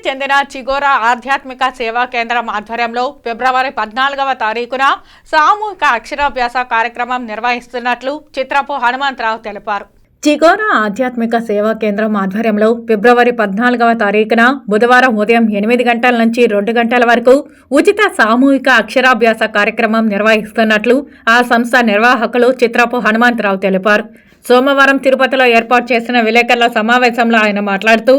చెందిన చిగోరా ఆధ్యాత్మిక సేవా కేంద్రం ఆధ్వర్యంలో ఫిబ్రవరి 14వ తారీఖున సామూహిక అక్షరాభ్యాస కార్యక్రమం నిర్వహిస్తున్నట్లు చిత్రపు హనుమంతరావు తెలిపారు. చిగోరా ఆధ్యాత్మిక సేవా కేంద్రం ఆధ్వర్యంలో ఫిబ్రవరి 14వ తారీఖున బుధవారం ఉదయం 8 గంటల నుంచి 2 గంటల వరకు ఉచిత సామూహిక అక్షరాభ్యాస కార్యక్రమం నిర్వహిస్తున్నట్లు ఆ సంస్థ నిర్వాహకులు చిత్రపు హనుమంతరావు తెలిపారు. సోమవారం తిరుపతిలో ఏర్పాటు చేసిన విలేకరుల సమావేశంలో ఆయన మాట్లాడుతూ,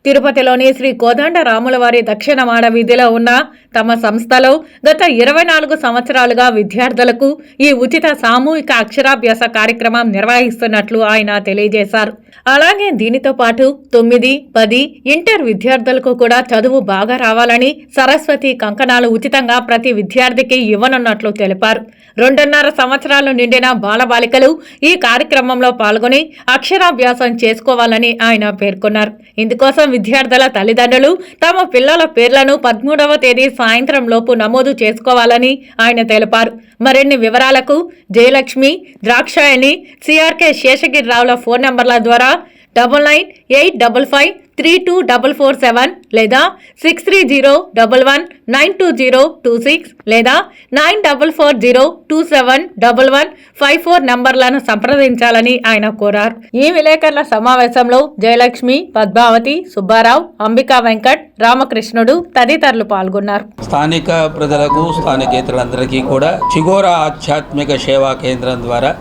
తిరుపతిలోని శ్రీ కోదండ రాములవారి దక్షిణ మాడ వీధిలో ఉన్న తమ సంస్థలో గత 24 సంవత్సరాలుగా విద్యార్థులకు ఈ ఉచిత సామూహిక అక్షరాభ్యాస కార్యక్రమం నిర్వహిస్తున్నట్లు ఆయన తెలియజేశారు. అలాగే దీనితో పాటు 9, 10 ఇంటర్ విద్యార్థులకు కూడా చదువు బాగా రావాలని సరస్వతి కంకణాలు ఉచితంగా ప్రతి విద్యార్థికి ఇవ్వనున్నట్లు తెలిపారు. 2.5 సంవత్సరాలు నిండిన బాలబాలికలు ఈ కార్యక్రమంలో పాల్గొని అక్షరాభ్యాసం చేసుకోవాలని ఆయన పేర్కొన్నారు. ఇందుకోసం విద్యార్థుల తల్లిదండ్రులు తమ పిల్లల పేర్లను 13వ తేదీ సాయంత్రం లోపు నమోదు చేసుకోవాలని ఆయన తెలిపారు. మరిన్ని వివరాలకు జయలక్ష్మి, ద్రాక్షాయణి, సిఆర్కే శేషగిరిరావుల ఫోన్ నంబర్ల ద్వారా 9985532447 లేదా 6301192026 లేదా 9440271154 నంబర్లను సంప్రదించాలని ఆయన కోరారు. ఈ విలేకరుల సమావేశంలో జయలక్ష్మి, పద్మావతి, సుబ్బారావు, అంబికా వెంకట్, రామకృష్ణుడు తదితరులు పాల్గొన్నారు. స్థానిక ప్రజలకు, స్థానికేతరులందరికీ కూడా చిగోరా ఆధ్యాత్మిక సేవా కేంద్రం ద్వారా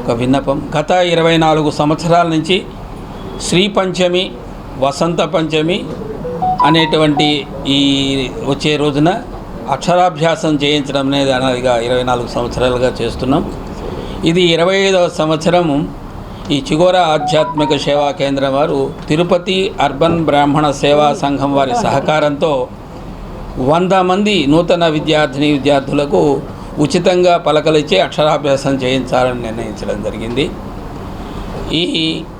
ఒక విన్నపం. గత 24 సంవత్సరాల నుంచి శ్రీ పంచమి, వసంత పంచమి అనేటువంటి ఈ వచ్చే రోజున అక్షరాభ్యాసం చేయించడం అనేది అనగా 24 సంవత్సరాలుగా చేస్తున్నాం. ఇది 25వ సంవత్సరము. ఈ చిగోరా ఆధ్యాత్మిక సేవా కేంద్రం వారు తిరుపతి అర్బన్ బ్రాహ్మణ సేవా సంఘం వారి సహకారంతో 100 మంది నూతన విద్యార్థులకు ఉచితంగా పలకలిచ్చి అక్షరాభ్యాసం చేయించాలని నిర్ణయించడం జరిగింది. ఈ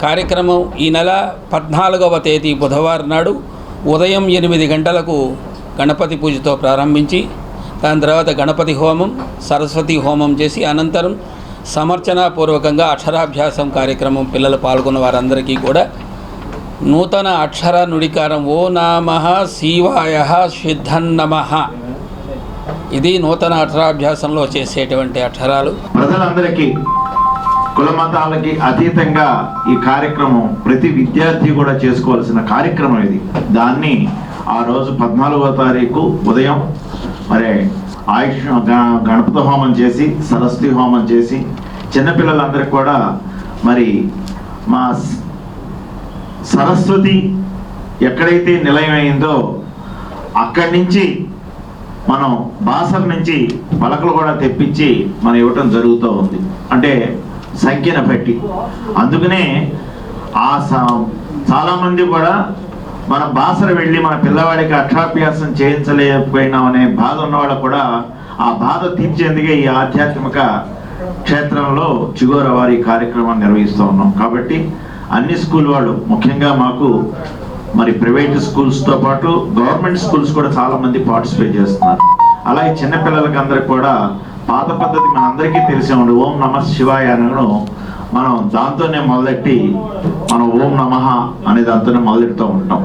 కార్యక్రమం ఈ నెల 14వ తేదీ బుధవారం నాడు ఉదయం 8 గంటలకు గణపతి పూజతో ప్రారంభించి దాని తర్వాత గణపతి హోమం, సరస్వతి హోమం చేసి అనంతరం సమర్చనాపూర్వకంగా అక్షరాభ్యాసం కార్యక్రమం పిల్లలు పాల్గొన్న వారందరికీ కూడా నూతన అక్షర నుడికారం ఓ నమః శివాయ సిద్ధన్నమః, ఇది నూతన అక్షరాభ్యాసంలో చేసేటువంటి అక్షరాలు. ప్రజలందరికీ కుల మతాలకి అతీతంగా ఈ కార్యక్రమం ప్రతి విద్యార్థి కూడా చేసుకోవాల్సిన కార్యక్రమం ఇది. దాన్ని ఆ రోజు 14వ తారీఖు ఉదయం మరి గణపతి హోమం చేసి, సరస్వతి హోమం చేసి చిన్నపిల్లలందరికీ కూడా మరి మా సరస్వతి ఎక్కడైతే నిలయమైందో అక్కడి నుంచి మనం బాసర్ నుంచి పలకలు కూడా తెప్పించి మనం ఇవ్వటం జరుగుతూ ఉంది, అంటే సంఖ్యను బట్టి. అందుకనే చాలామంది కూడా మన బాసర వెళ్ళి మన పిల్లవాడికి అక్షరాభ్యాసం చేయించలేకపోయినాం అనే బాధ ఉన్నవాళ్ళు కూడా ఆ బాధ తీర్చేందుకే ఈ ఆధ్యాత్మిక క్షేత్రంలో చిగోరా వారి కార్యక్రమాన్ని నిర్వహిస్తూ ఉన్నాం. కాబట్టి అన్ని స్కూల్ వాళ్ళు, ముఖ్యంగా మాకు మరి ప్రైవేట్ స్కూల్స్తో పాటు గవర్నమెంట్ స్కూల్స్ కూడా చాలామంది పార్టిసిపేట్ చేస్తున్నారు. అలాగే చిన్నపిల్లలకి అందరికి కూడా పాత పద్ధతి మనందరికీ తెలిసే ఉండి ఓం నమః శివాయ అనను మనం దాంతోనే మొదలెట్టి మనం ఓం నమః అనే దాంతోనే మొదలెడుతూ ఉంటాం.